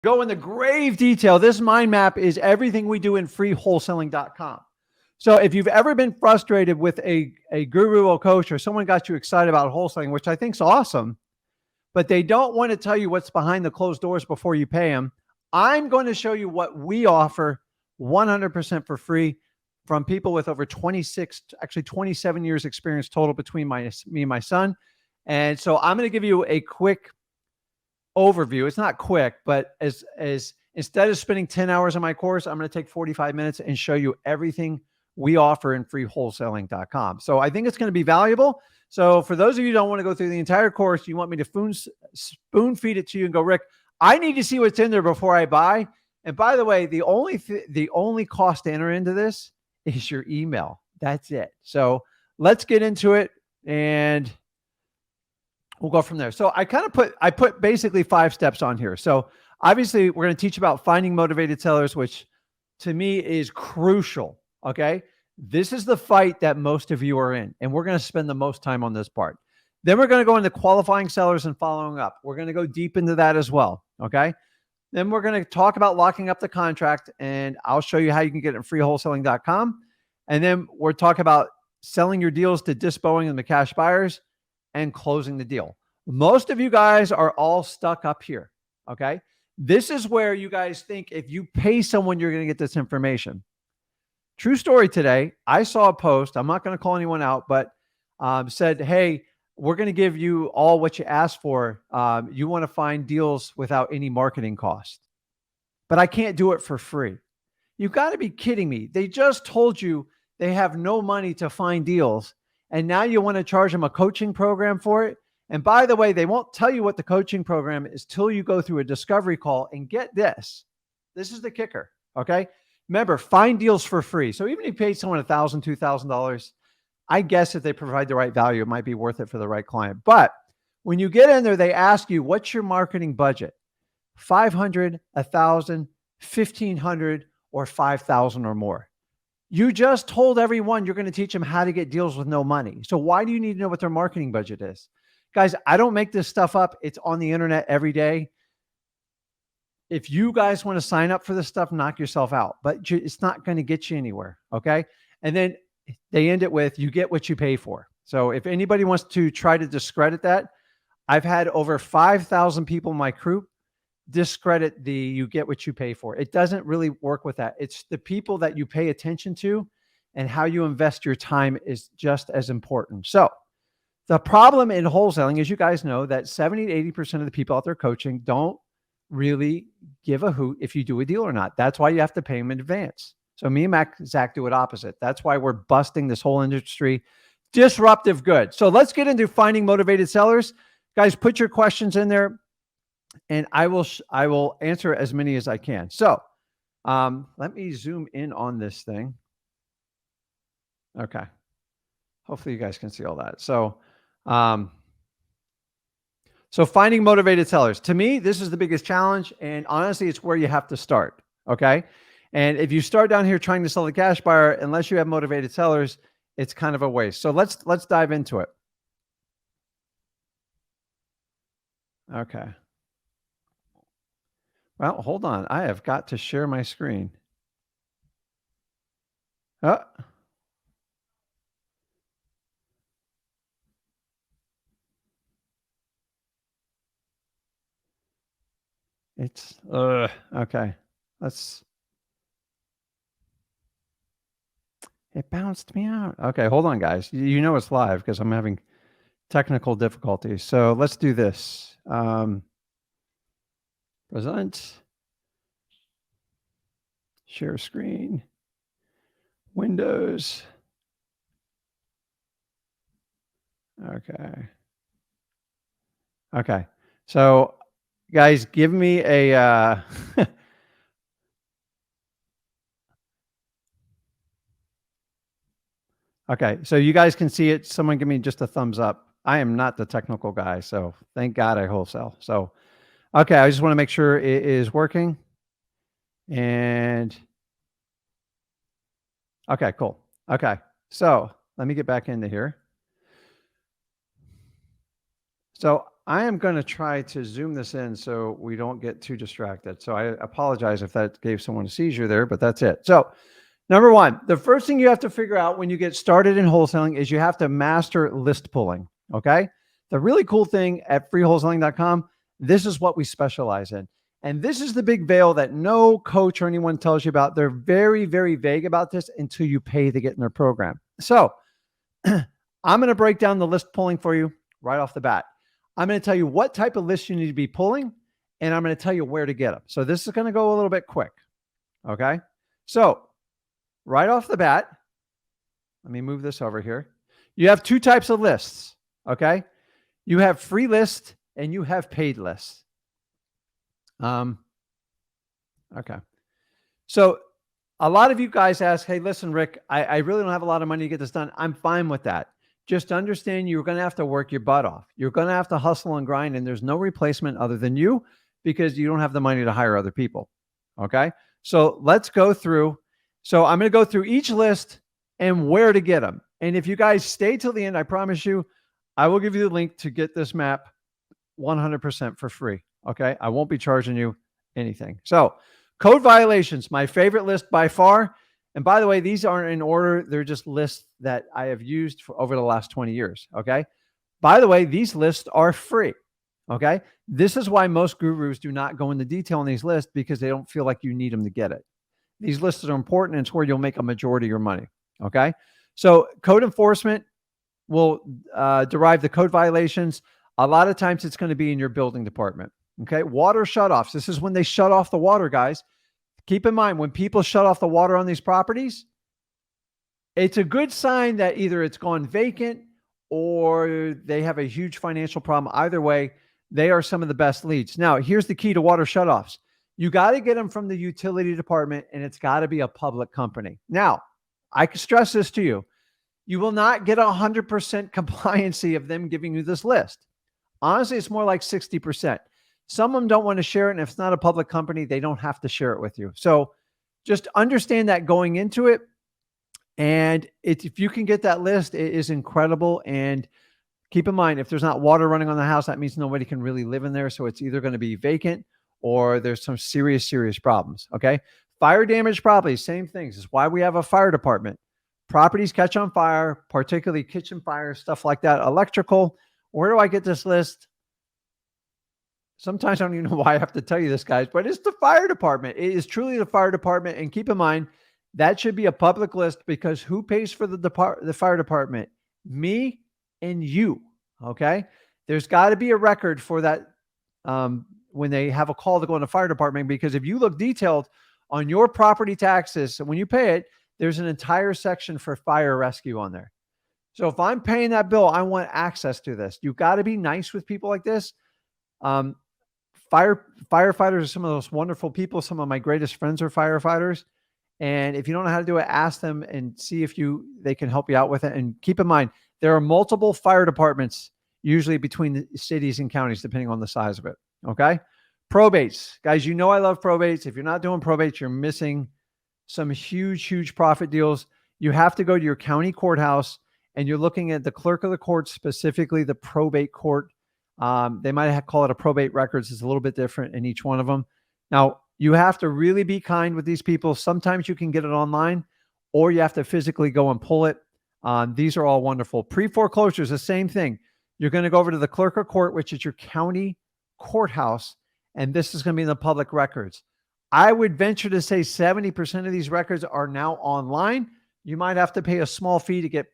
Go into grave detail. This mind map is everything we do in freewholesaling.com. So if you've ever been frustrated with a guru or coach or someone got you excited about wholesaling, which I think is awesome, but they don't want to tell you what's behind the closed doors before you pay them, I'm going to show you what we offer 100% for free from people with over 26, actually 27 years experience total between me and my son. And so I'm going to give you a quick overview. It's not quick, but as instead of spending 10 hours on my course, I'm going to take 45 minutes and show you everything we offer in freewholesaling.com. So I think it's going to be valuable. So for those of you who don't want to go through the entire course, you want me to spoon feed it to you and go, Rick, I need to see what's in there before I buy. And by the way, the only cost to enter into this is your email. That's it. So let's get into it and we'll go from there. So I put basically 5 steps on here. So obviously we're going to teach about finding motivated sellers, which to me is crucial. Okay. This is the fight that most of you are in, and we're going to spend the most time on this part. Then we're going to go into qualifying sellers and following up. We're going to go deep into that as well. Okay. Then we're going to talk about locking up the contract, and I'll show you how you can get it in freewholesaling.com. And then we're talking about selling your deals to dispoing and the cash buyers and closing the deal. Most of you guys are all stuck up here. Okay. This is where you guys think if you pay someone, you're going to get this information. True story today. I saw a post. I'm not going to call anyone out, but said, hey, we're going to give you all what you asked for. You want to find deals without any marketing cost, but I can't do it for free. You've got to be kidding me. They just told you they have no money to find deals, and now you want to charge them a coaching program for it. And by the way, they won't tell you what the coaching program is till you go through a discovery call. And get this. This is the kicker. Okay. Remember, find deals for free. So even if you pay someone $1,000, $2,000, I guess if they provide the right value, it might be worth it for the right client. But when you get in there, they ask you, what's your marketing budget? 500, 1,000, 1,500, or 5,000 or more. You just told everyone you're going to teach them how to get deals with no money. So why do you need to know what their marketing budget is? Guys, I don't make this stuff up. It's on the internet every day. If you guys want to sign up for this stuff, knock yourself out, but it's not going to get you anywhere. Okay. And then they end it with, you get what you pay for. So if anybody wants to try to discredit that, I've had over 5,000 people in my crew discredit the you get what you pay for. It doesn't really work with that. It's the people that you pay attention to and how you invest your time is just as important. So the problem in wholesaling is, you guys know that 70 to 80% of the people out there coaching don't really give a hoot if you do a deal or not. That's why you have to pay them in advance. So me and Zach do it opposite. That's why we're busting this whole industry. Disruptive good. So let's get into finding motivated sellers. Guys, put your questions in there and I will answer as many as I can. So let me zoom in on this thing. Okay. Hopefully you guys can see all that. So finding motivated sellers. To me, this is the biggest challenge. And honestly, it's where you have to start. Okay. And if you start down here trying to sell the cash buyer, unless you have motivated sellers, it's kind of a waste. So let's dive into it. Okay. Well, hold on. I have got to share my screen. Oh. It's okay. It bounced me out. Okay, hold on, guys. You know it's live because I'm having technical difficulties. So let's do this. Present. Share screen. Windows. Okay. Okay. So guys, give me a okay, so you guys can see it. Someone give me just a thumbs up. I am not the technical guy, so thank God I wholesale. So, okay, I just want to make sure it is working. And okay, cool. Okay, so let me get back into here. So I am going to try to zoom this in so we don't get too distracted. So I apologize if that gave someone a seizure there, but that's it. So number one, the first thing you have to figure out when you get started in wholesaling is you have to master list pulling. Okay. The really cool thing at freewholesaling.com, this is what we specialize in. And this is the big veil that no coach or anyone tells you about. They're very, very vague about this until you pay to get in their program. So I'm going to break down the list pulling for you right off the bat. I'm going to tell you what type of lists you need to be pulling, and I'm going to tell you where to get them. So this is going to go a little bit quick. Okay. So right off the bat, let me move this over here. You have two types of lists. Okay. You have free lists and you have paid lists. Okay. So a lot of you guys ask, hey, listen, Rick, I really don't have a lot of money to get this done. I'm fine with that. Just understand you're going to have to work your butt off. You're going to have to hustle and grind, and there's no replacement other than you because you don't have the money to hire other people. Okay. So let's go through. So I'm going to go through each list and where to get them. And if you guys stay till the end, I promise you, I will give you the link to get this map 100% for free. Okay. I won't be charging you anything. So code violations, my favorite list by far. And by the way, these aren't in order. They're just lists that I have used for over the last 20 years. Okay. By the way, these lists are free. Okay. This is why most gurus do not go into detail on these lists because they don't feel like you need them to get it. These lists are important and it's where you'll make a majority of your money. Okay. So code enforcement will derive the code violations. A lot of times it's going to be in your building department. Okay. Water shutoffs. This is when they shut off the water, guys. Keep in mind, when people shut off the water on these properties, it's a good sign that either it's gone vacant or they have a huge financial problem. Either way, they are some of the best leads. Now, here's the key to water shutoffs. You got to get them from the utility department, and it's got to be a public company. Now, I can stress this to you. You will not get 100% compliancy of them giving you this list. Honestly, it's more like 60%. Some of them don't want to share it, and if it's not a public company, they don't have to share it with you. So just understand that going into it. And if you can get that list, it is incredible. And keep in mind, if there's not water running on the house, that means nobody can really live in there. So it's either going to be vacant or there's some serious, serious problems. Okay. Fire damaged properties, same things. It's why we have a fire department. Properties catch on fire, particularly kitchen fires, stuff like that. Electrical. Where do I get this list? Sometimes I don't even know why I have to tell you this, guys, but it's the fire department. It is truly the fire department. And keep in mind, that should be a public list because who pays for the fire department? Me and you. Okay. There's got to be a record for that when they have a call to go in the fire department, because if you look detailed on your property taxes, when you pay it, there's an entire section for fire rescue on there. So if I'm paying that bill, I want access to this. You got to be nice with people like this. Firefighters are some of those wonderful people. Some of my greatest friends are firefighters. And if you don't know how to do it, ask them and see if they can help you out with it. And keep in mind, there are multiple fire departments, usually between the cities and counties, depending on the size of it. Okay. Probates, guys, you know, I love probates. If you're not doing probates, you're missing some huge, huge profit deals. You have to go to your county courthouse and you're looking at the clerk of the court, specifically the probate court. They might call it a probate records. It's a little bit different in each one of them. Now, you have to really be kind with these people. Sometimes you can get it online or you have to physically go and pull it. These are all wonderful. Pre-foreclosures, the same thing. You're going to go over to the clerk of court, which is your county courthouse, and this is going to be in the public records. I would venture to say 70% of these records are now online. You might have to pay a small fee to get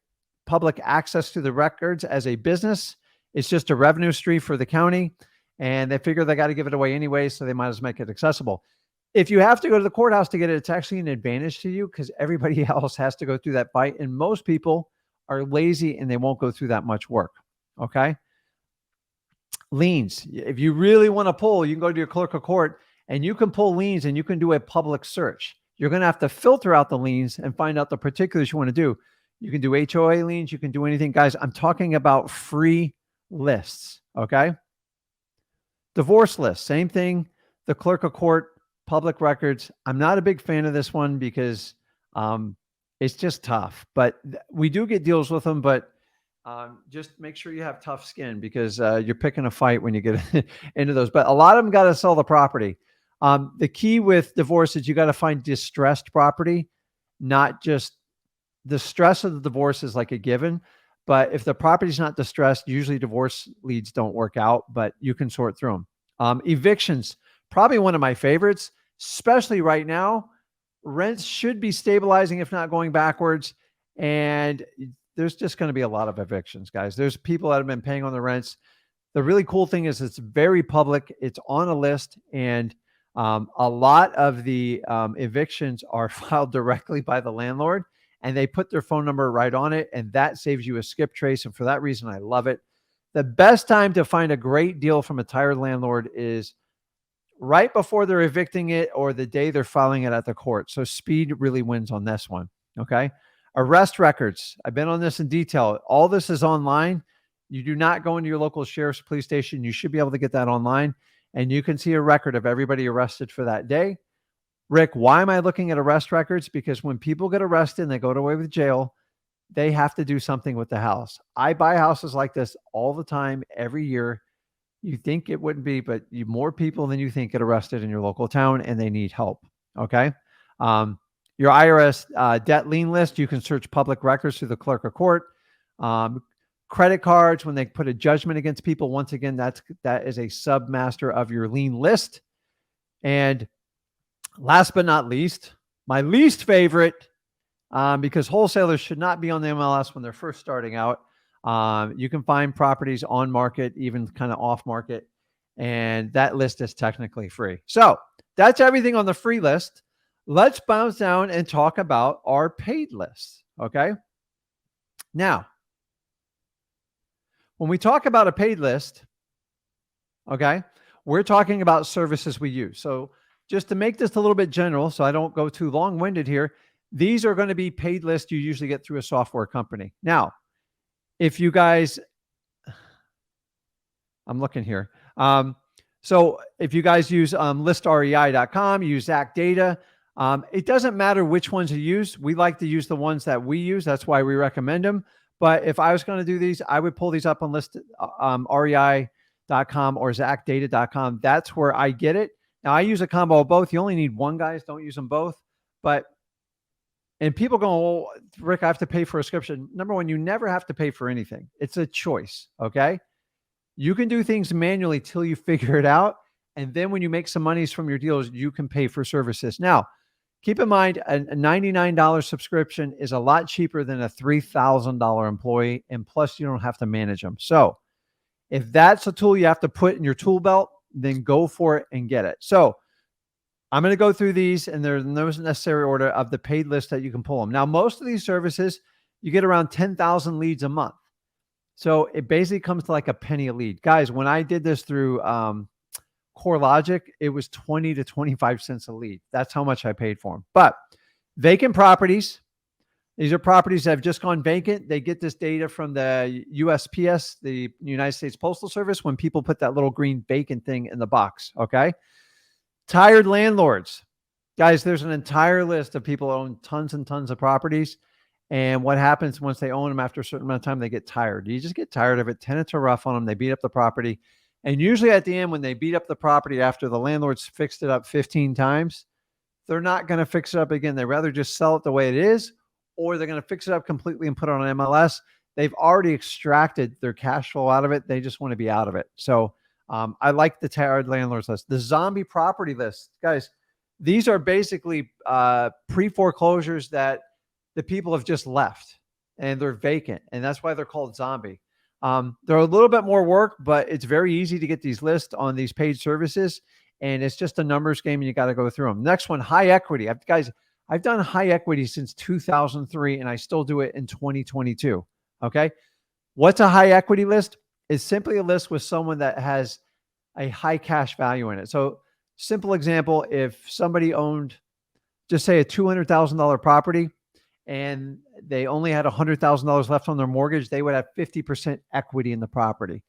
public access to the records as a business. It's just a revenue stream for the county, and they figure they got to give it away anyway, so they might as well make it accessible. If you have to go to the courthouse to get it, it's actually an advantage to you because everybody else has to go through that fight, and most people are lazy and they won't go through that much work. Okay. Liens. If you really want to pull, you can go to your clerk of court and you can pull liens and you can do a public search. You're going to have to filter out the liens and find out the particulars you want to do. You can do HOA liens. You can do anything. Guys, I'm talking about free lists. Okay. Divorce list. Same thing. The clerk of court, public records. I'm not a big fan of this one because it's just tough, but we do get deals with them, but Just make sure you have tough skin because you're picking a fight when you get into those. But a lot of them got to sell the property. The key with divorce is you got to find distressed property, not just the stress of the divorce is like a given. But if the property's not distressed, usually divorce leads don't work out, but you can sort through them. Evictions, probably one of my favorites, especially right now. Rents should be stabilizing, if not going backwards. And there's just going to be a lot of evictions, guys. There's people that have been paying on the rents. The really cool thing is it's very public. It's on a list. And a lot of the evictions are filed directly by the landlord, and they put their phone number right on it. And that saves you a skip trace. And for that reason, I love it. The best time to find a great deal from a tired landlord is right before they're evicting it or the day they're filing it at the court. So speed really wins on this one. Okay. Arrest records. I've been on this in detail. All this is online. You do not go into your local sheriff's police station. You should be able to get that online, and you can see a record of everybody arrested for that day. Rick, why am I looking at arrest records? Because when people get arrested and they go away with jail, they have to do something with the house. I buy houses like this all the time, every year. You think it wouldn't be, but more people than you think get arrested in your local town, and they need help. Okay. Your IRS debt lien list, you can search public records through the clerk of court. Credit cards, when they put a judgment against people, once again, that is a submaster of your lien list. And last but not least, my least favorite, because wholesalers should not be on the MLS when they're first starting out. You can find properties on market, even kind of off market, and that list is technically free. So that's everything on the free list. Let's bounce down and talk about our paid list. Okay. Now, when we talk about a paid list, okay, we're talking about services we use. So just to make this a little bit general, so I don't go too long-winded here, these are going to be paid lists you usually get through a software company. Now, if you guys, I'm looking here. So if you guys use listrei.com, use Zack Data, it doesn't matter which ones you use. We like to use the ones that we use. That's why we recommend them. But if I was going to do these, I would pull these up on rei.com or zackdata.com. That's where I get it. Now, I use a combo of both. You only need one, guys. Don't use them both. And people go, well, Rick, I have to pay for a subscription. Number one, you never have to pay for anything. It's a choice, okay? You can do things manually till you figure it out. And then when you make some monies from your deals, you can pay for services. Now, keep in mind, a $99 subscription is a lot cheaper than a $3,000 employee, and plus you don't have to manage them. So if that's a tool you have to put in your tool belt, then go for it and get it. So I'm going to go through these, and there's no necessary order of the paid list that you can pull them. Now, most of these services, you get around 10,000 leads a month. So it basically comes to like a penny a lead. Guys, when I did this through CoreLogic, it was 20 to 25 cents a lead. That's how much I paid for them. But vacant properties, these are properties that have just gone vacant. They get this data from the USPS, the United States Postal Service, when people put that little green vacant thing in the box, okay? Tired landlords. Guys, there's an entire list of people who own tons and tons of properties. And what happens once they own them after a certain amount of time, they get tired. You just get tired of it. Tenants are rough on them. They beat up the property. And usually at the end, when they beat up the property after the landlord's fixed it up 15 times, they're not going to fix it up again. They'd rather just sell it the way it is, or they're going to fix it up completely and put it on MLS. They've already extracted their cash flow out of it. They just want to be out of it. So I like the tired landlords list. The zombie property list. Guys, these are basically pre-foreclosures that the people have just left and they're vacant. And that's why they're called zombie. They're a little bit more work, but it's very easy to get these lists on these paid services. And it's just a numbers game, and you got to go through them. Next one, high equity. I've done high equity since 2003, and I still do it in 2022. Okay. What's a high equity list? It's simply a list with someone that has a high cash value in it. So simple example, if somebody owned, just say a $200,000 property, and they only had $100,000 left on their mortgage, they would have 50% equity in the property.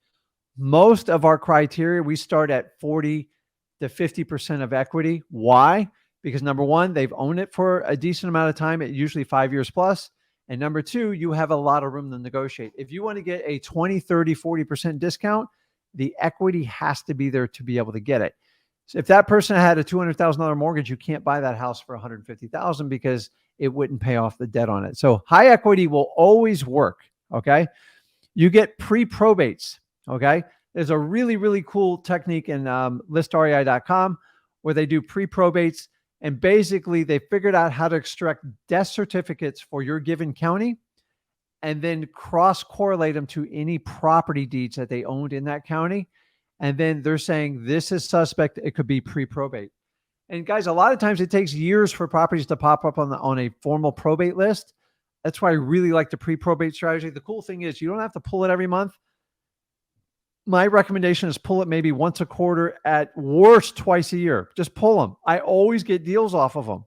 Most of our criteria, we start at 40 to 50% of equity. Why? Because number one, they've owned it for a decent amount of time, usually 5 years plus. And number two, you have a lot of room to negotiate. If you want to get a 20, 30, 40% discount, the equity has to be there to be able to get it. So if that person had a $200,000 mortgage, you can't buy that house for $150,000 because it wouldn't pay off the debt on it. So high equity will always work. Okay. You get pre-probates. Okay. There's a really, really cool technique in listrei.com where they do pre-probates. And basically, they figured out how to extract death certificates for your given county and then cross-correlate them to any property deeds that they owned in that county. And then they're saying this is suspect. It could be pre-probate. And guys, a lot of times it takes years for properties to pop up on a formal probate list. That's why I really like the pre-probate strategy. The cool thing is you don't have to pull it every month. My recommendation is pull it maybe once a quarter, at worst twice a year. Just pull them. I always get deals off of them.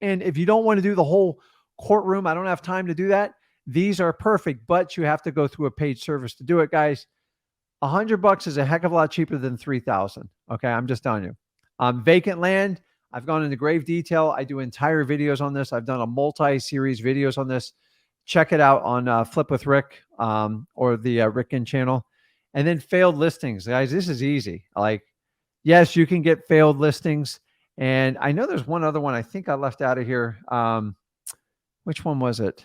And if you don't want to do the whole courtroom, I don't have time to do that. These are perfect, but you have to go through a paid service to do it, guys. $100 is a heck of a lot cheaper than $3,000. Okay, I'm just telling you. Vacant land, I've gone into grave detail. I do entire videos on this. I've done a multi-series videos on this. Check it out on Flip with Rick or the Rickin channel. And then failed listings, guys. This is easy. Like, yes, you can get failed listings. And I know there's one other one I think I left out of here. Which one was it?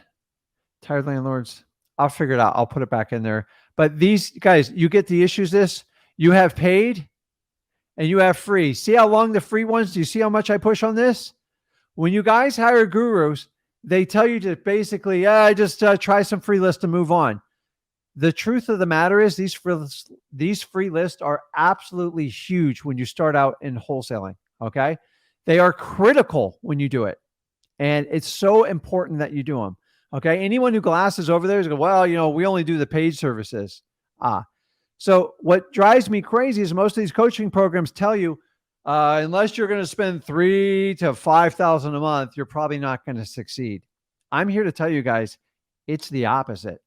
Tired landlords. I'll figure it out. I'll put it back in there. But these guys, you get the issues. You have paid and you have free. See how long the free ones? Do you see how much I push on this? When you guys hire gurus, they tell you to basically, just try some free lists to move on. The truth of the matter is these free lists are absolutely huge when you start out in wholesaling, okay? They are critical when you do it. And it's so important that you do them, okay? Anyone who glasses over there is going, well, we only do the paid services. So what drives me crazy is most of these coaching programs tell you, unless you're going to spend $3,000 to $5,000 a month, you're probably not going to succeed. I'm here to tell you guys, it's the opposite.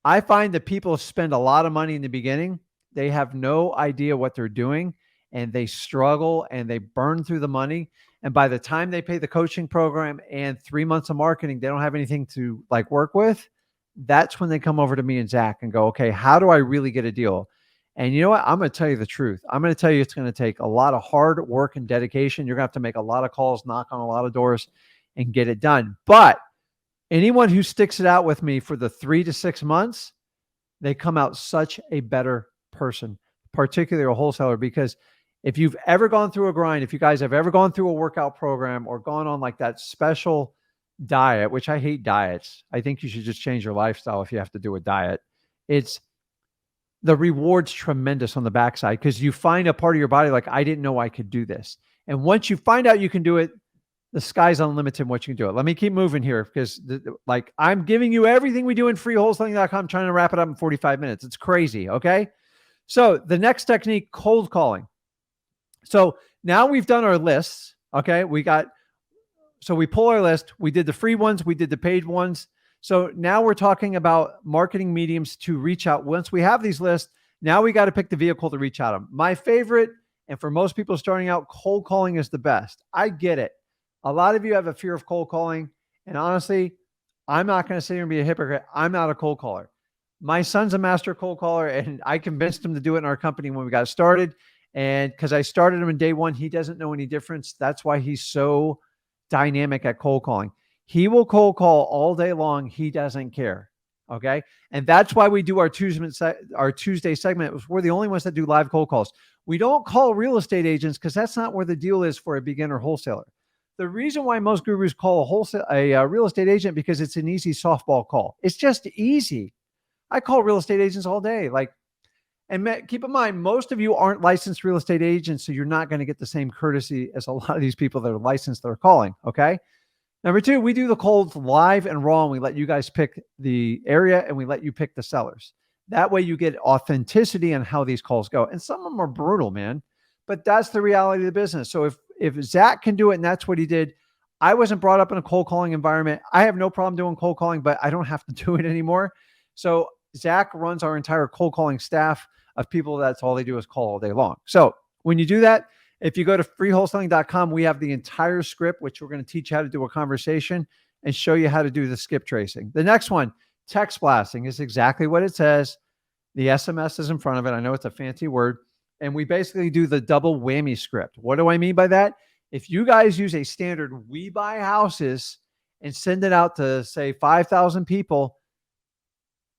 I find that people spend a lot of money in the beginning. They have no idea what they're doing and they struggle and they burn through the money. And by the time they pay the coaching program and 3 months of marketing, they don't have anything to work with. That's when they come over to me and Zach and go, okay, how do I really get a deal? And you know what? I'm going to tell you the truth. I'm going to tell you it's going to take a lot of hard work and dedication. You're going to have to make a lot of calls, knock on a lot of doors and get it done. But anyone who sticks it out with me for the 3 to 6 months, they come out such a better person, particularly a wholesaler, because if you've ever gone through a grind, if you guys have ever gone through a workout program or gone on that special diet, which I hate diets. I think you should just change your lifestyle if you have to do a diet. The reward's tremendous on the backside because you find a part of your body I didn't know I could do this. And once you find out you can do it, the sky's unlimited in what you can do it. Let me keep moving here because I'm giving you everything we do in freewholesaling.com, trying to wrap it up in 45 minutes. It's crazy. Okay. So the next technique, cold calling. So now we've done our lists. Okay. So we pull our list. We did the free ones. We did the paid ones. So now we're talking about marketing mediums to reach out. Once we have these lists, now we got to pick the vehicle to reach out to them. My favorite, and for most people starting out, cold calling is the best. I get it. A lot of you have a fear of cold calling. And honestly, I'm not going to sit here and be a hypocrite. I'm not a cold caller. My son's a master cold caller, and I convinced him to do it in our company when we got started. And because I started him in day one, he doesn't know any difference. That's why he's so dynamic at cold calling. He will cold call all day long. He doesn't care. Okay. And that's why we do our Tuesday segment. We're the only ones that do live cold calls. We don't call real estate agents because that's not where the deal is for a beginner wholesaler. The reason why most gurus call a real estate agent because it's an easy softball call. It's just easy. I call real estate agents all day. And keep in mind, most of you aren't licensed real estate agents, so you're not going to get the same courtesy as a lot of these people that are licensed that are calling. Okay. Number two, we do the colds live and raw, and we let you guys pick the area and we let you pick the sellers. That way you get authenticity on how these calls go. And some of them are brutal, man, but that's the reality of the business. So if Zach can do it and that's what he did, I wasn't brought up in a cold calling environment. I have no problem doing cold calling, but I don't have to do it anymore. So Zach runs our entire cold calling staff of people. That's all they do is call all day long. So when you do that, if you go to freewholesaling.com, we have the entire script, which we're going to teach you how to do a conversation. and show you how to do the skip tracing. The next one, text blasting, is exactly what it says. The SMS is in front of it. I know it's a fancy word. And we basically do the double whammy script. What do I mean by that? If you guys use a standard "we buy houses" and send it out to, say, 5,000 people,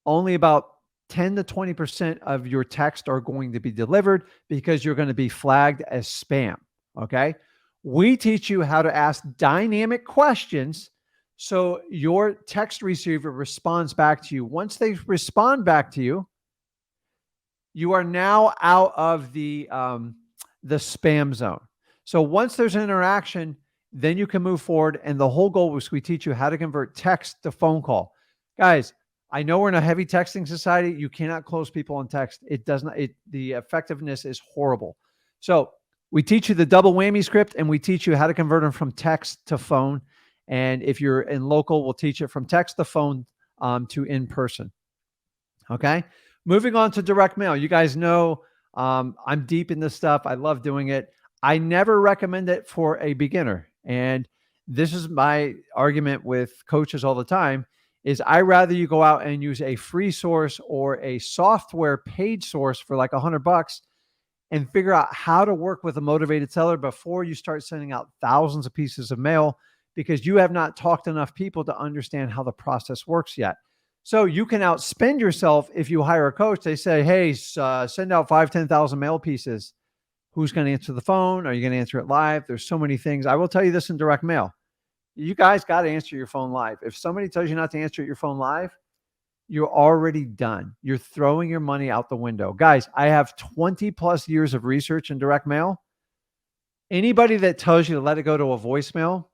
only about 10 to 20% of your text are going to be delivered because you're going to be flagged as spam. Okay. We teach you how to ask dynamic questions so your text receiver responds back to you. Once they respond back to you, you are now out of the spam zone. So once there's an interaction, then you can move forward. And the whole goal was we teach you how to convert text to phone call. Guys, I know we're in a heavy texting society. You cannot close people on text. It does not, the effectiveness is horrible. So we teach you the double whammy script, and we teach you how to convert them from text to phone. And if you're in local, we'll teach it from text to phone to in person. Okay. Moving on to direct mail. You guys know I'm deep in this stuff. I love doing it. I never recommend it for a beginner. And this is my argument with coaches all the time, is I rather you go out and use a free source or a software paid source for like $100 and figure out how to work with a motivated seller before you start sending out thousands of pieces of mail, because you have not talked to enough people to understand how the process works yet. So you can outspend yourself if you hire a coach. They say, hey, send out 10,000 mail pieces. Who's going to answer the phone? Are you going to answer it live? There's so many things. I will tell you this in direct mail. You guys got to answer your phone live. If somebody tells you not to answer your phone live, you're already done. You're throwing your money out the window. Guys, I have 20 plus years of research in direct mail. Anybody that tells you to let it go to a voicemail,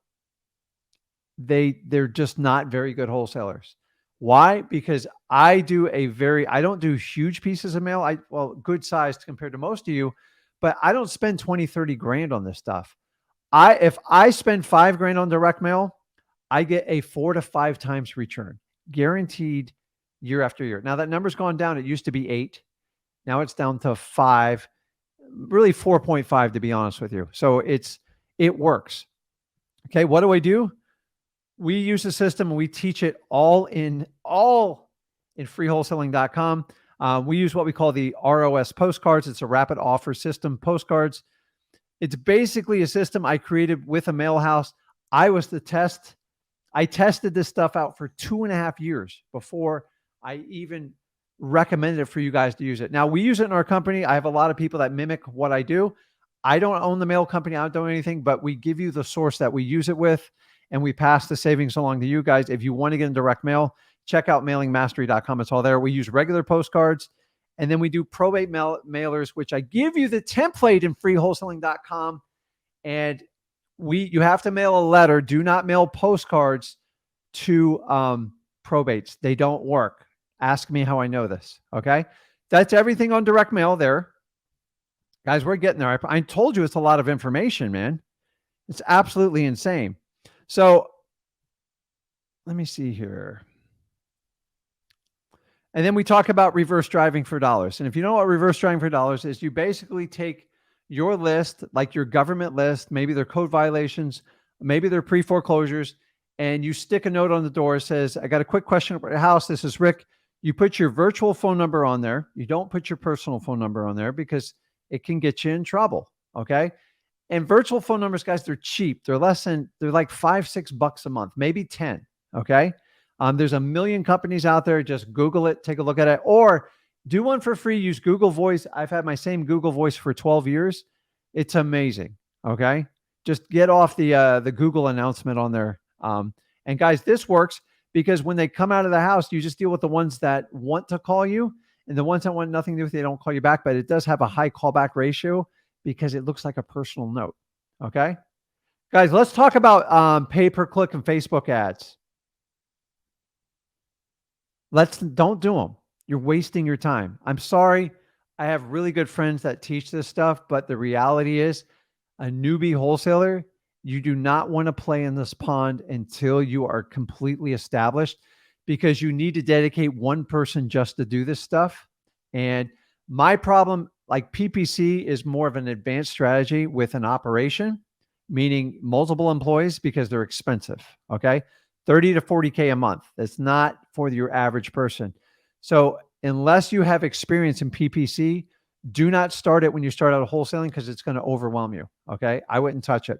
they're just not very good wholesalers. Why? Because I don't do huge pieces of mail. Good sized compared to most of you, but I don't spend 20, 30 grand on this stuff. If I spend $5,000 on direct mail, I get a 4 to 5 times return, guaranteed, year after year. Now that number's gone down. It used to be 8. Now it's down to 5, really 4.5 to be honest with you. So it works. Okay. What do? We use the system and we teach it all in freewholesaling.com. We use what we call the ROS postcards. It's a rapid offer system postcards. It's basically a system I created with a mail house. I tested this stuff out for 2.5 years before I even recommended it for you guys to use it. Now we use it in our company. I have a lot of people that mimic what I do. I don't own the mail company. I don't do anything, but we give you the source that we use it with, and we pass the savings along to you guys. If you want to get in direct mail, check out mailingmastery.com. It's all there. We use regular postcards, and then we do probate mailers, which I give you the template in freewholesaling.com. And you have to mail a letter. Do not mail postcards to probates. They don't work. Ask me how I know this. Okay. That's everything on direct mail there. Guys, we're getting there. I told you it's a lot of information, man. It's absolutely insane. So let me see here. And then we talk about reverse driving for dollars. And if you know what reverse driving for dollars is, you basically take your list, like your government list, maybe they're code violations, maybe they're pre-foreclosures, and you stick a note on the door that says, I got a quick question about your house. This is Rick. You put your virtual phone number on there. You don't put your personal phone number on there because it can get you in trouble. Okay. And virtual phone numbers, guys, they're cheap. They're like $5-6 a month, maybe 10. Okay. There's a million companies out there. Just Google it, take a look at it, or do one for free. Use Google Voice. I've had my same Google Voice for 12 years. It's amazing. Okay. Just get off the Google announcement on there. And guys, this works because when they come out of the house, you just deal with the ones that want to call you, and the ones that want nothing to do with you, they don't call you back, but it does have a high callback ratio because it looks like a personal note. Okay. Guys, let's talk about pay-per-click and Facebook ads. Don't do them. You're wasting your time. I'm sorry. I have really good friends that teach this stuff, but the reality is, a newbie wholesaler, you do not want to play in this pond until you are completely established, because you need to dedicate one person just to do this stuff. And my problem, like PPC, is more of an advanced strategy with an operation, meaning multiple employees, because they're expensive. Okay. 30 to 40K a month. That's not for your average person. So unless you have experience in PPC, do not start it when you start out wholesaling because it's going to overwhelm you. Okay. I wouldn't touch it.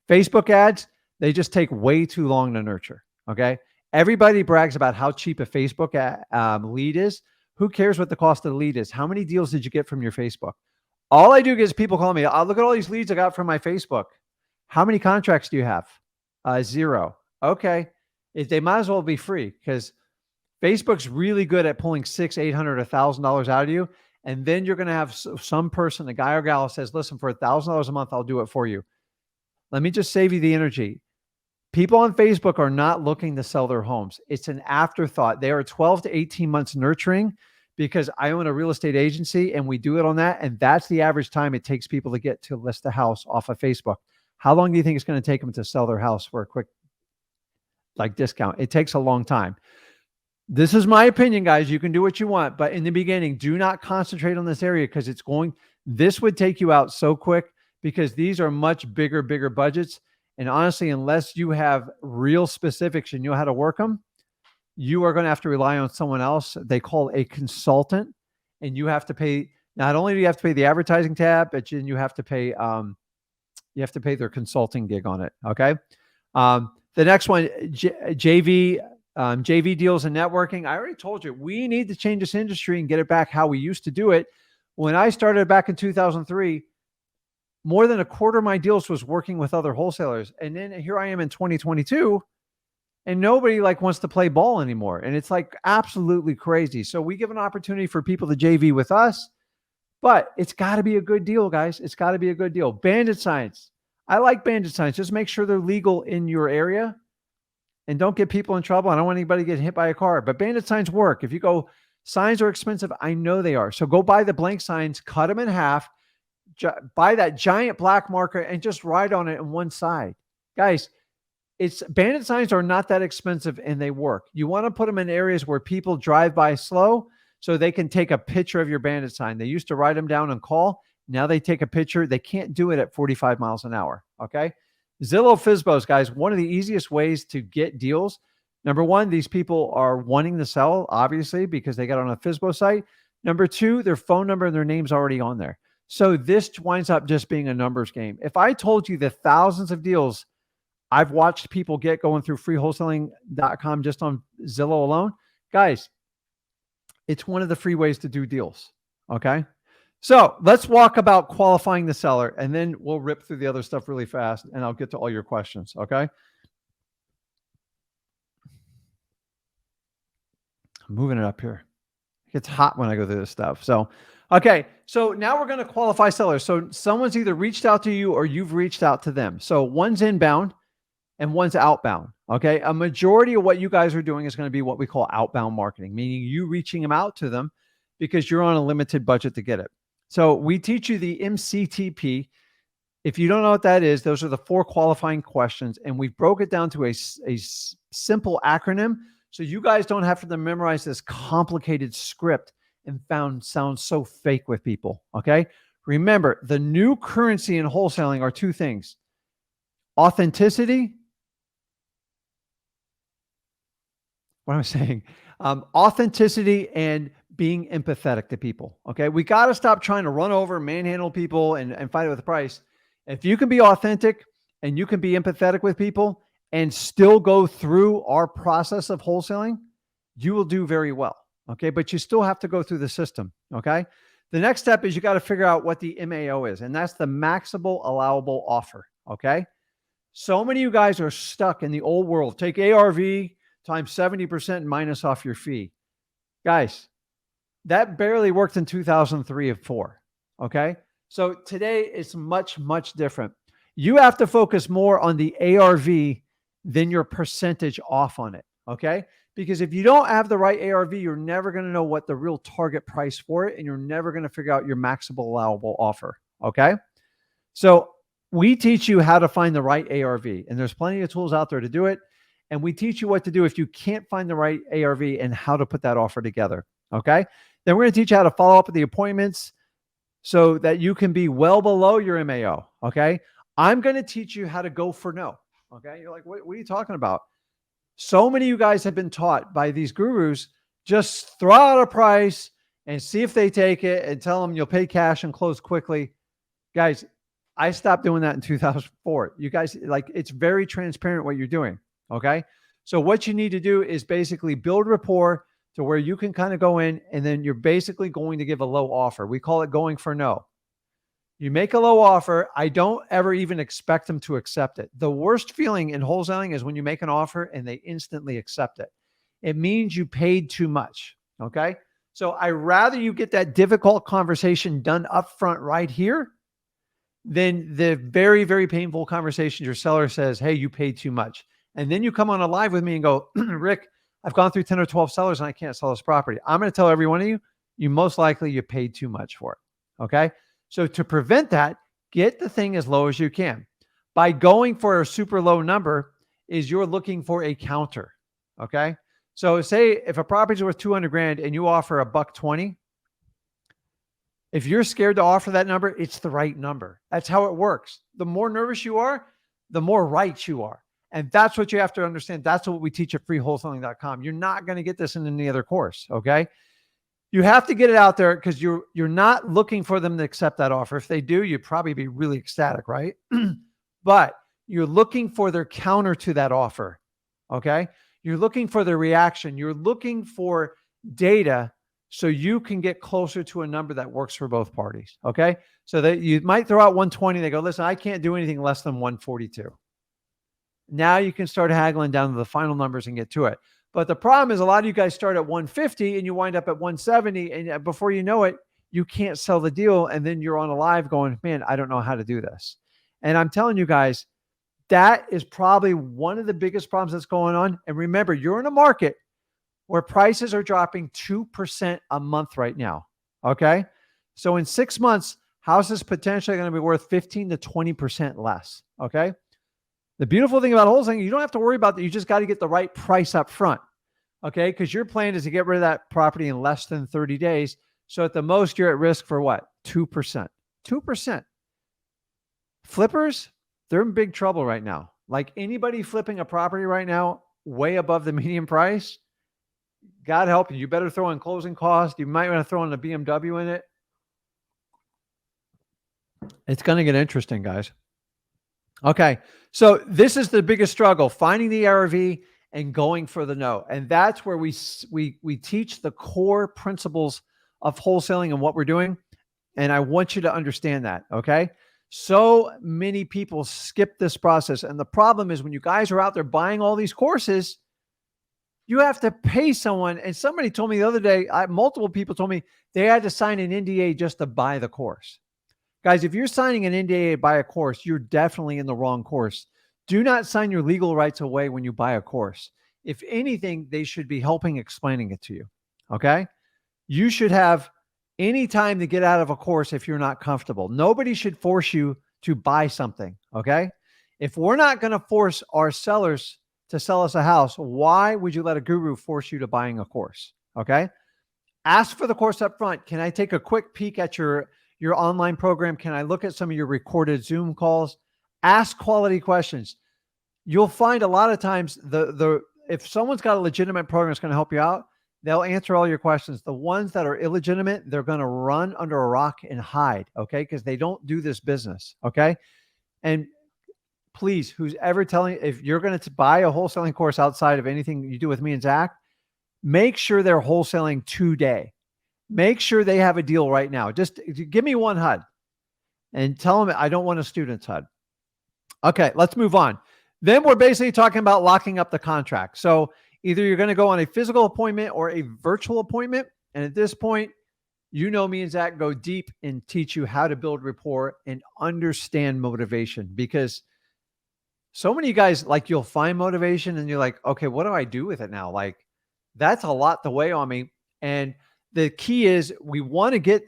Facebook ads, they just take way too long to nurture. Okay. Everybody brags about how cheap a Facebook lead is. Who cares what the cost of the lead is? How many deals did you get from your Facebook? All I do is people call me, oh, look at all these leads I got from my Facebook. How many contracts do you have? 0. Okay. If they might as well be free because Facebook's really good at pulling $600, $800, $1,000 out of you. And then you're going to have some person, a guy or gal says, listen, for $1,000 a month, I'll do it for you. Let me just save you the energy. People on Facebook are not looking to sell their homes. It's an afterthought. They are 12 to 18 months nurturing because I own a real estate agency and we do it on that. And that's the average time it takes people to get to list a house off of Facebook. How long do you think it's going to take them to sell their house for a quick discount? It takes a long time. This is my opinion, guys. You can do what you want, but in the beginning, do not concentrate on this area because this would take you out so quick because these are much bigger budgets. And honestly, unless you have real specifics and you know how to work them, you are going to have to rely on someone else. They call a consultant, and you have to pay. Not only do you have to pay the advertising tab, but you have to pay. You have to pay their consulting gig on it. Okay. The next one, JV deals and networking. I already told you we need to change this industry and get it back how we used to do it. When I started back in 2003. More than a quarter of my deals was working with other wholesalers. And then here I am in 2022 and nobody wants to play ball anymore. And it's absolutely crazy. So we give an opportunity for people to JV with us, but it's got to be a good deal, guys. It's got to be a good deal. Bandit signs. I like bandit signs. Just make sure they're legal in your area and don't get people in trouble. I don't want anybody to get hit by a car, but bandit signs work. If you go, signs are expensive. I know they are. So go buy the blank signs, cut them in half, buy that giant black marker and just write on it on one side. Guys, bandit signs are not that expensive and they work. You want to put them in areas where people drive by slow so they can take a picture of your bandit sign. They used to write them down and call. Now they take a picture. They can't do it at 45 miles an hour. Okay. Zillow Fizbos, guys, one of the easiest ways to get deals. Number one, these people are wanting to sell, obviously, because they got on a Fizbo site. Number two, their phone number and their name's already on there. So this winds up just being a numbers game. If I told you the thousands of deals I've watched people get going through freewholesaling.com just on Zillow alone, guys, it's one of the free ways to do deals. Okay. So let's walk about qualifying the seller and then we'll rip through the other stuff really fast and I'll get to all your questions. Okay. I'm moving it up here. It gets hot when I go through this stuff. So, okay. So now we're going to qualify sellers. So someone's either reached out to you or you've reached out to them. So one's inbound and one's outbound. Okay. A majority of what you guys are doing is going to be what we call outbound marketing, meaning you reaching them out to them because you're on a limited budget to get it. So we teach you the MCTP. If you don't know what that is, those are the 4 qualifying questions. And we broke it down to a simple acronym. So you guys don't have to memorize this complicated script and sounds so fake with people. Okay. Remember, the new currency in wholesaling are 2 things: authenticity. What am I saying? Authenticity and being empathetic to people. Okay. We got to stop trying to run over, manhandle people and fight it with the price. If you can be authentic and you can be empathetic with people and still go through our process of wholesaling, you will do very well. Okay. But you still have to go through the system. Okay. The next step is you got to figure out what the MAO is, and that's the maximal allowable offer. Okay. So many of you guys are stuck in the old world. Take ARV times 70% and minus off your fee. Guys, that barely worked in 2003 or 4. Okay. So today it's much, much different. You have to focus more on the ARV than your percentage off on it. Okay. Because if you don't have the right ARV, you're never going to know what the real target price for it, and you're never going to figure out your maximal allowable offer. Okay. So we teach you how to find the right ARV, and there's plenty of tools out there to do it. And we teach you what to do if you can't find the right ARV and how to put that offer together. Okay. Then we're going to teach you how to follow up with the appointments so that you can be well below your MAO. Okay. I'm going to teach you how to go for no. Okay. You're like, what are you talking about? So many of you guys have been taught by these gurus, just throw out a price and see if they take it and tell them you'll pay cash and close quickly. Guys, I stopped doing that in 2004. You guys, like, it's very transparent what you're doing. Okay. So what you need to do is basically build rapport to where you can kind of go in, and then you're basically going to give a low offer. We call it going for no. You make a low offer. I don't ever even expect them to accept it. The worst feeling in wholesaling is when you make an offer and they instantly accept it. It means you paid too much. Okay. So I rather you get that difficult conversation done up front right here than the very, very painful conversation your seller says, hey, you paid too much. And then you come on a live with me and go, Rick, I've gone through 10 or 12 sellers and I can't sell this property. I'm going to tell every one of you, you most likely you paid too much for it. Okay. So to prevent that, get the thing as low as you can. By going for a super low number is you're looking for a counter. Okay. So say if a property is worth 200 grand and you offer $120, if you're scared to offer that number, it's the right number. That's how it works. The more nervous you are, the more right you are. And that's what you have to understand. That's what we teach at freewholesaling.com. You're not going to get this in any other course. Okay. You have to get it out there because you're not looking for them to accept that offer. If they do, you'd probably be really ecstatic, right? But you're looking for their counter to that offer. Okay. You're looking for their reaction. You're looking for data so you can get closer to a number that works for both parties. Okay. So that you might throw out 120. They go, listen, I can't do anything less than 142. Now you can start haggling down to the final numbers and get to it. But the problem is a lot of you guys start at 150 and you wind up at 170. And before you know it, you can't sell the deal. And then you're on a live going, man, I don't know how to do this. And I'm telling you guys, that is probably one of the biggest problems that's going on. And remember, you're in a market where prices are dropping 2% a month right now. Okay. So in 6 months, houses potentially going to be worth 15 to 20% less. Okay. The beautiful thing about wholesaling, you don't have to worry about that. You just got to get the right price up front. Okay. Because your plan is to get rid of that property in less than 30 days. So at the most, you're at risk for what? 2%. 2%. Flippers, they're in big trouble right now. Like anybody flipping a property right now, way above the median price, God help you. You better throw in closing costs. You might want to throw in a BMW in it. It's going to get interesting, guys. Okay. So this is the biggest struggle, finding the ARV and going for the no. And that's where we teach the core principles of wholesaling and what we're doing. And I want you to understand that. Okay. So many people skip this process. And the problem is when you guys are out there buying all these courses, you have to pay someone. And somebody told me the other day, multiple people told me they had to sign an NDA just to buy the course. Guys, if you're signing an NDA to buy a course, you're definitely in the wrong course. Do not sign your legal rights away when you buy a course. If anything, they should be helping explaining it to you. Okay. You should have any time to get out of a course if you're not comfortable. Nobody should force you to buy something. Okay. If we're not going to force our sellers to sell us a house, why would you let a guru force you to buying a course? Okay. Ask for the course up front. Can I take a quick peek at your online program? Can I look at some of your recorded Zoom calls? Ask quality questions. You'll find a lot of times if someone's got a legitimate program that's going to help you out, they'll answer all your questions. The ones that are illegitimate, they're going to run under a rock and hide. Okay. Because they don't do this business. Okay. And please, who's ever telling, if you're going to buy a wholesaling course outside of anything you do with me and Zach, make sure they're wholesaling today. Make sure they have a deal right now. Just give me one HUD and tell them I don't want a student's HUD. Okay, let's move on. Then we're basically talking about locking up the contract. So either you're going to go on a physical appointment or a virtual appointment. And at this point, you know me and Zach go deep and teach you how to build rapport and understand motivation, because so many guys, like, you'll find motivation and you're like, okay, what do I do with it now? Like, that's a lot to weigh on me. And the key is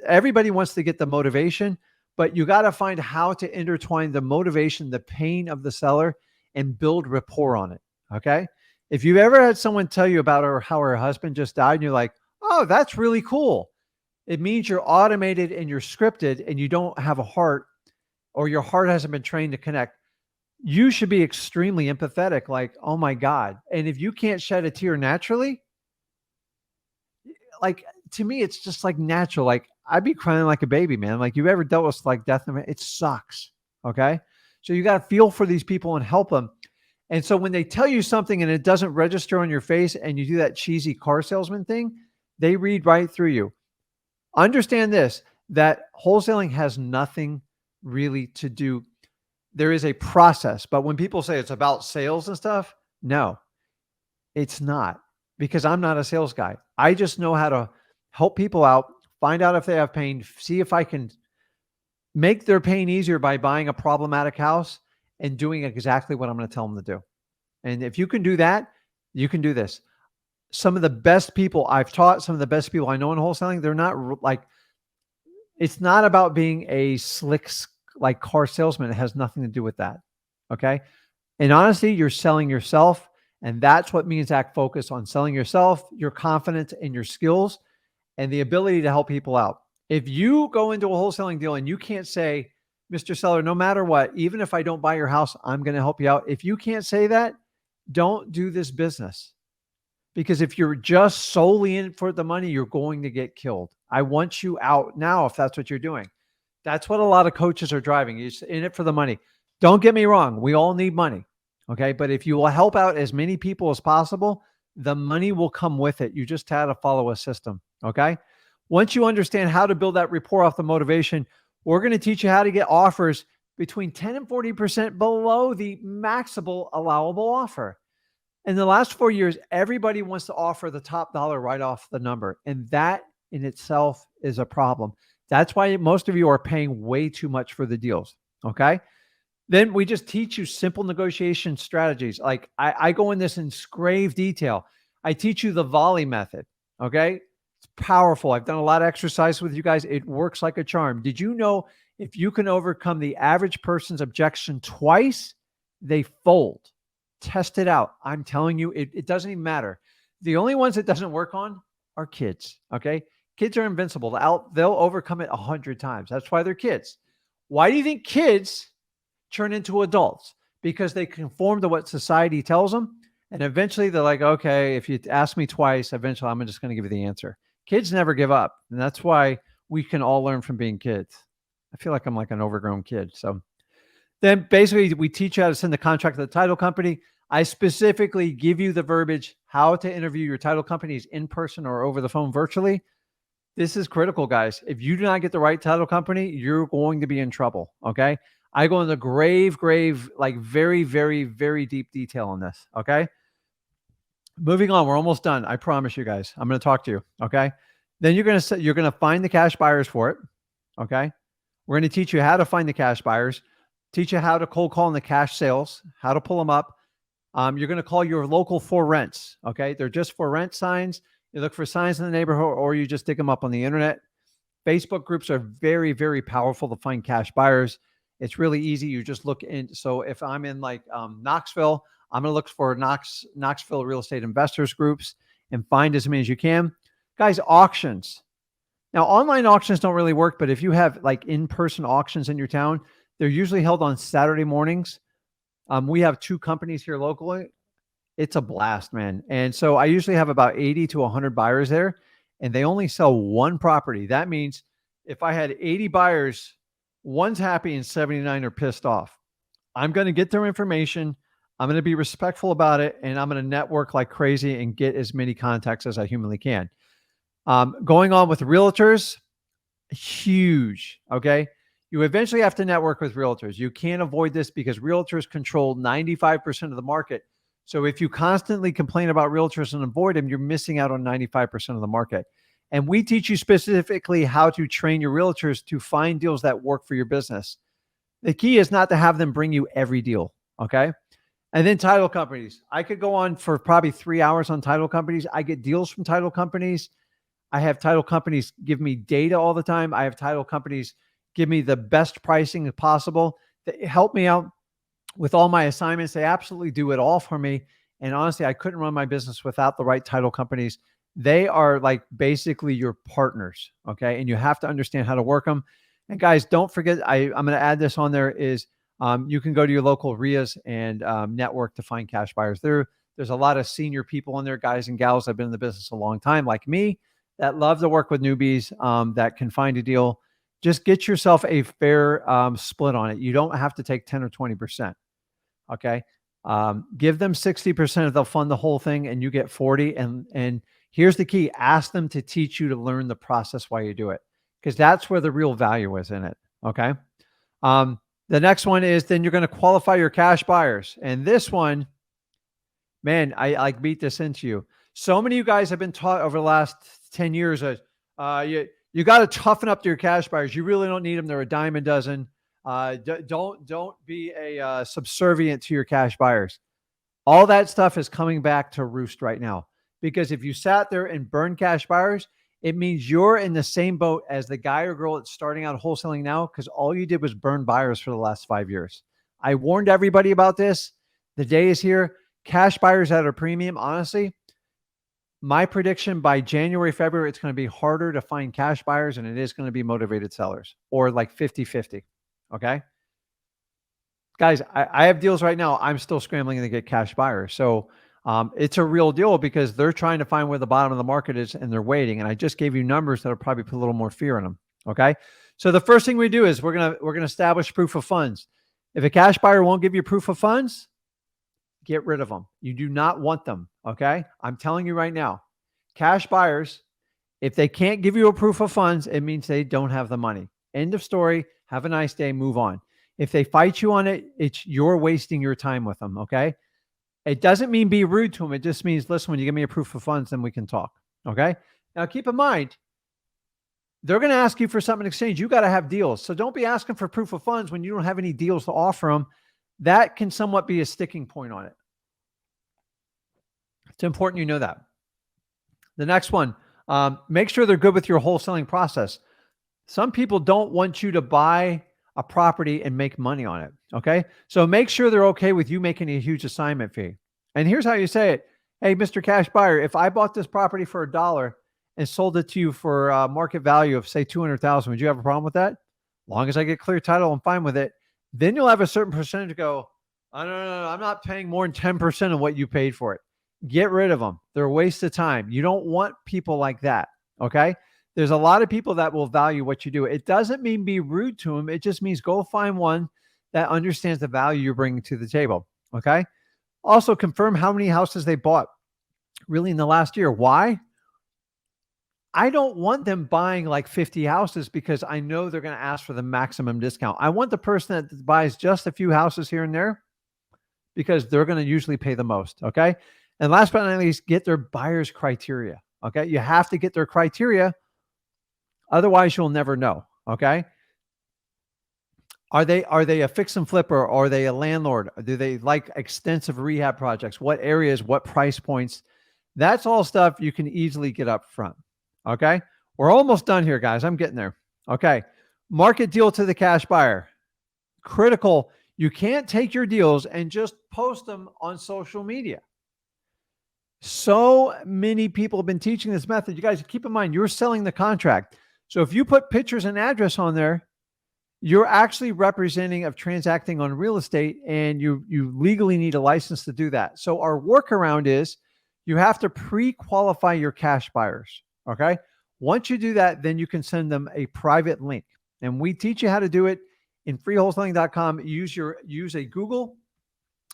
everybody wants to get the motivation, but you got to find how to intertwine the motivation, the pain of the seller, and build rapport on it. Okay. If you've ever had someone tell you about how her husband just died and you're like, oh, that's really cool. It means you're automated and you're scripted and you don't have a heart, or your heart hasn't been trained to connect. you should be extremely empathetic. Like, oh my God. And if you can't shed a tear naturally, like to me, it's just like natural. Like I'd be crying like a baby, man. Like you've ever dealt with like death, it sucks. Okay. So you got to feel for these people and help them. And so when they tell you something and it doesn't register on your face and you do that cheesy car salesman thing, they read right through you. Understand this, that wholesaling has nothing really to do. There is a process, but when people say it's about sales and stuff, no, it's not, because I'm not a sales guy. I just know how to help people out, find out if they have pain, see if I can make their pain easier by buying a problematic house and doing exactly what I'm going to tell them to do. And if you can do that, you can do this. Some of the best people I've taught, some of the best people I know in wholesaling, they're not like, it's not about being a slick, like car salesman. It has nothing to do with that. Okay. And honestly, you're selling yourself. And that's what me and Zach focus on: selling yourself, your confidence, and your skills, and the ability to help people out. If you go into a wholesaling deal and you can't say, Mr. Seller, no matter what, even if I don't buy your house, I'm going to help you out. If you can't say that, don't do this business. Because if you're just solely in for the money, you're going to get killed. I want you out now if that's what you're doing. That's what a lot of coaches are driving. You're in it for the money. Don't get me wrong. We all need money. Okay. But if you will help out as many people as possible, the money will come with it. You just have to follow a system. Okay. Once you understand how to build that rapport off the motivation, we're going to teach you how to get offers between 10 and 40% below the maximum allowable offer. In the last 4 years, everybody wants to offer the top dollar right off the number. And that in itself is a problem. That's why most of you are paying way too much for the deals. Okay. Then we just teach you simple negotiation strategies. Like I go in this in grave detail. I teach you the volley method. Okay. It's powerful. I've done a lot of exercise with you guys. It works like a charm. Did you know if you can overcome the average person's objection twice, they fold? Test it out. I'm telling you, it doesn't even matter. The only ones it doesn't work on are kids. Okay. Kids are invincible. They'll overcome it 100 times. That's why they're kids. Why do you think kids turn into adults? Because they conform to what society tells them. And eventually they're like, okay, if you ask me twice, eventually I'm just going to give you the answer. Kids never give up. And that's why we can all learn from being kids. I feel like I'm like an overgrown kid. So then basically we teach you how to send the contract to the title company. I specifically give you the verbiage, how to interview your title companies in person or over the phone virtually. This is critical, guys. If you do not get the right title company, you're going to be in trouble. Okay. I go into grave, like very, very, very deep detail on this. Okay. Moving on. We're almost done. I promise you guys, I'm going to talk to you. Okay. Then you're going to find the cash buyers for it. Okay. We're going to teach you how to find the cash buyers, teach you how to cold call in the cash sales, how to pull them up. You're going to call your local for rents. Okay. They're just for rent signs. You look for signs in the neighborhood, or you just dig them up on the internet. Facebook groups are very, very powerful to find cash buyers. It's really easy. You just look in. So if I'm in like Knoxville, I'm going to look for Knoxville real estate investors groups and find as many as you can. Guys, auctions. Now, online auctions don't really work, but if you have like in-person auctions in your town, they're usually held on Saturday mornings. We have 2 companies here locally. It's a blast, man. And so I usually have about 80 to 100 buyers there, and they only sell one property. That means if I had 80 buyers, one's happy and 79 are pissed off. I'm going to get their information. I'm going to be respectful about it, and I'm going to network like crazy and get as many contacts as I humanly can. Going on with realtors, huge. Okay. You eventually have to network with realtors. You can't avoid this because realtors control 95% of the market. So if you constantly complain about realtors and avoid them, you're missing out on 95% of the market. And we teach you specifically how to train your realtors to find deals that work for your business. The key is not to have them bring you every deal. Okay. And then title companies. I could go on for probably 3 hours on title companies. I get deals from title companies. I have title companies give me data all the time. I have title companies give me the best pricing possible. They help me out with all my assignments. They absolutely do it all for me. And honestly, I couldn't run my business without the right title companies. They are like basically your partners. Okay. And you have to understand how to work them. And guys, don't forget, I'm going to add this on there, is You can go to your local RIAs and network to find cash buyers. There's a lot of senior people in there, guys and gals that have been in the business a long time, like me, that love to work with newbies, that can find a deal. Just get yourself a fair split on it. You don't have to take 10 or 20%. Okay. Give them 60%, they'll fund the whole thing, and you get 40. And here's the key: ask them to teach you to learn the process while you do it, because that's where the real value is in it. Okay. The next one is then you're going to qualify your cash buyers. And this one, man, I like beat this into you. So many of you guys have been taught over the last 10 years that you got to toughen up to your cash buyers. You really don't need them. They're a dime a dozen. Don't be a subservient to your cash buyers. All that stuff is coming back to roost right now, because if you sat there and burned cash buyers, it means you're in the same boat as the guy or girl that's starting out wholesaling now, because all you did was burn buyers for the last 5 years. I warned everybody about this. The day is here. Cash buyers at a premium. Honestly, my prediction by January, February, it's going to be harder to find cash buyers than it is going to be motivated sellers, or like 50-50. Okay. Guys, I have deals right now. I'm still scrambling to get cash buyers. So it's a real deal, because they're trying to find where the bottom of the market is and they're waiting. And I just gave you numbers that'll probably put a little more fear in them. Okay. So the first thing we do is we're going to establish proof of funds. If a cash buyer won't give you proof of funds, get rid of them. You do not want them. Okay. I'm telling you right now, cash buyers, if they can't give you a proof of funds, it means they don't have the money. End of story. Have a nice day. Move on. If they fight you on it, you're wasting your time with them. Okay. It doesn't mean be rude to them. It just means, listen, when you give me a proof of funds, then we can talk. Okay. Now keep in mind, they're going to ask you for something in exchange. You got to have deals. So don't be asking for proof of funds when you don't have any deals to offer them. That can somewhat be a sticking point on it. It's important you know that. The next one, make sure they're good with your wholesaling process. Some people don't want you to buy a property and make money on it. Okay. So make sure they're okay with you making a huge assignment fee. And here's how you say it. Hey, Mr. Cash Buyer, if I bought this property for $1 and sold it to you for a market value of, say, $200,000, would you have a problem with that? As long as I get clear title, I'm fine with it. Then you'll have a certain percentage go, oh, no, I'm not paying more than 10% of what you paid for it. Get rid of them. They're a waste of time. You don't want people like that. Okay. There's a lot of people that will value what you do. It doesn't mean be rude to them. It just means go find one that understands the value you're bringing to the table. Okay. Also confirm how many houses they bought really in the last year. Why? I don't want them buying like 50 houses because I know they're going to ask for the maximum discount. I want the person that buys just a few houses here and there because they're going to usually pay the most. Okay. And last but not least, get their buyer's criteria. Okay. You have to get their criteria. Otherwise, you'll never know. Okay. Are they a fix and flipper? Or are they a landlord? Do they like extensive rehab projects? What areas, what price points? That's all stuff you can easily get up front. Okay. We're almost done here, guys. I'm getting there. Okay. Market deal to the cash buyer. Critical. You can't take your deals and just post them on social media. So many people have been teaching this method. You guys keep in mind, you're selling the contract. So if you put pictures and address on there, you're actually representing of transacting on real estate, and you legally need a license to do that. So our workaround is you have to pre-qualify your cash buyers. Okay. Once you do that, then you can send them a private link, and we teach you how to do it in freewholesaling.com. Use a Google.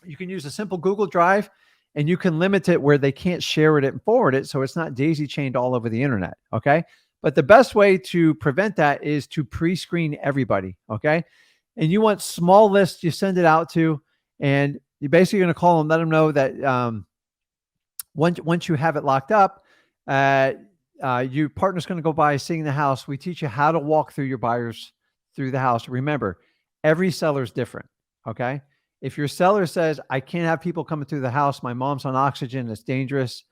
You can use a simple Google Drive, and you can limit it where they can't share it and forward it. So it's not daisy chained all over the internet. Okay. But the best way to prevent that is to pre-screen everybody. Okay. And you want small lists you send it out to, and you're basically going to call them, let them know that once you have it locked up, your partner's going to go by seeing the house. We teach you how to walk through your buyers through the house. Remember, every seller is different. Okay. If your seller says, I can't have people coming through the house, my mom's on oxygen, it's dangerous,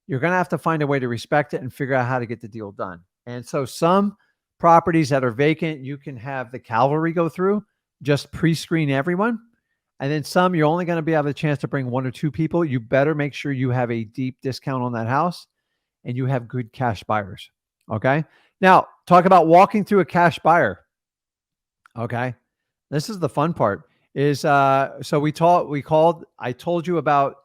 you're going to have to find a way to respect it and figure out how to get the deal done. And so some properties that are vacant, you can have the cavalry go through, just pre-screen everyone. And then some, you're only going to be able a chance to bring 1 or 2 people. You better make sure you have a deep discount on that house and you have good cash buyers. Okay. Now talk about walking through a cash buyer. Okay. This is the fun part. is so I told you about,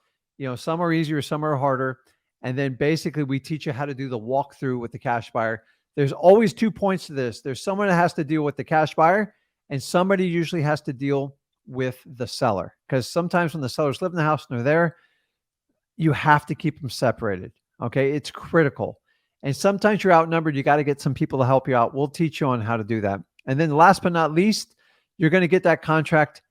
some are easier, some are harder. And then basically we teach you how to do the walkthrough with the cash buyer. There's always 2 points to this. There's someone that has to deal with the cash buyer, and somebody usually has to deal with the seller. Because sometimes when the sellers live in the house and they're there, you have to keep them separated. Okay. It's critical. And sometimes you're outnumbered. You got to get some people to help you out. We'll teach you on how to do that. And then last but not least, you're going to get that contract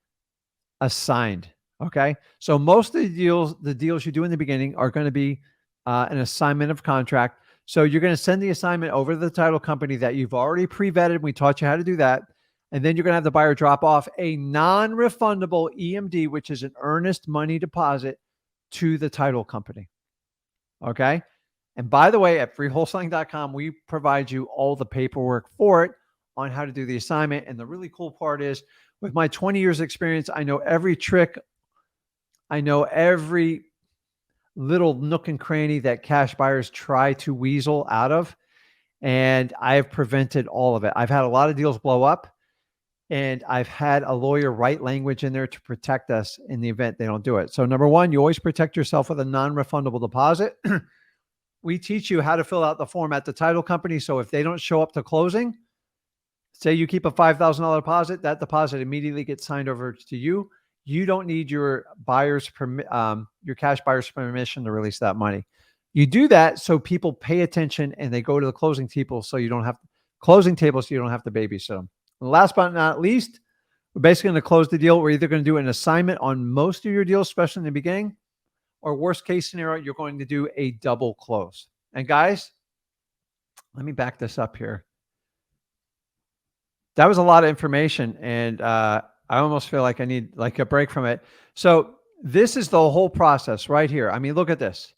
assigned. Okay. So most of the deals you do in the beginning are going to be an assignment of contract. So you're going to send the assignment over to the title company that you've already pre-vetted. We taught you how to do that. And then you're going to have the buyer drop off a non-refundable EMD, which is an earnest money deposit, to the title company. Okay. And by the way, at freewholesaling.com, we provide you all the paperwork for it on how to do the assignment. And the really cool part is, with my 20 years experience, I know every trick. I know every little nook and cranny that cash buyers try to weasel out of. And I've prevented all of it. I've had a lot of deals blow up, and I've had a lawyer write language in there to protect us in the event they don't do it. So number one, you always protect yourself with a non-refundable deposit. We teach you how to fill out the form at the title company. So if they don't show up to closing, say you keep a $5,000 deposit, that deposit immediately gets signed over to you. You don't need your cash buyer's permission to release that money. You do that so people pay attention and they go to the closing table, so you don't have to babysit them. And last but not least, we're basically going to close the deal. We're either going to do an assignment on most of your deals, especially in the beginning, or worst case scenario, you're going to do a double close. And guys, let me back this up here. That was a lot of information, and I almost feel like I need like a break from it. So this is the whole process right here. I mean, look at this.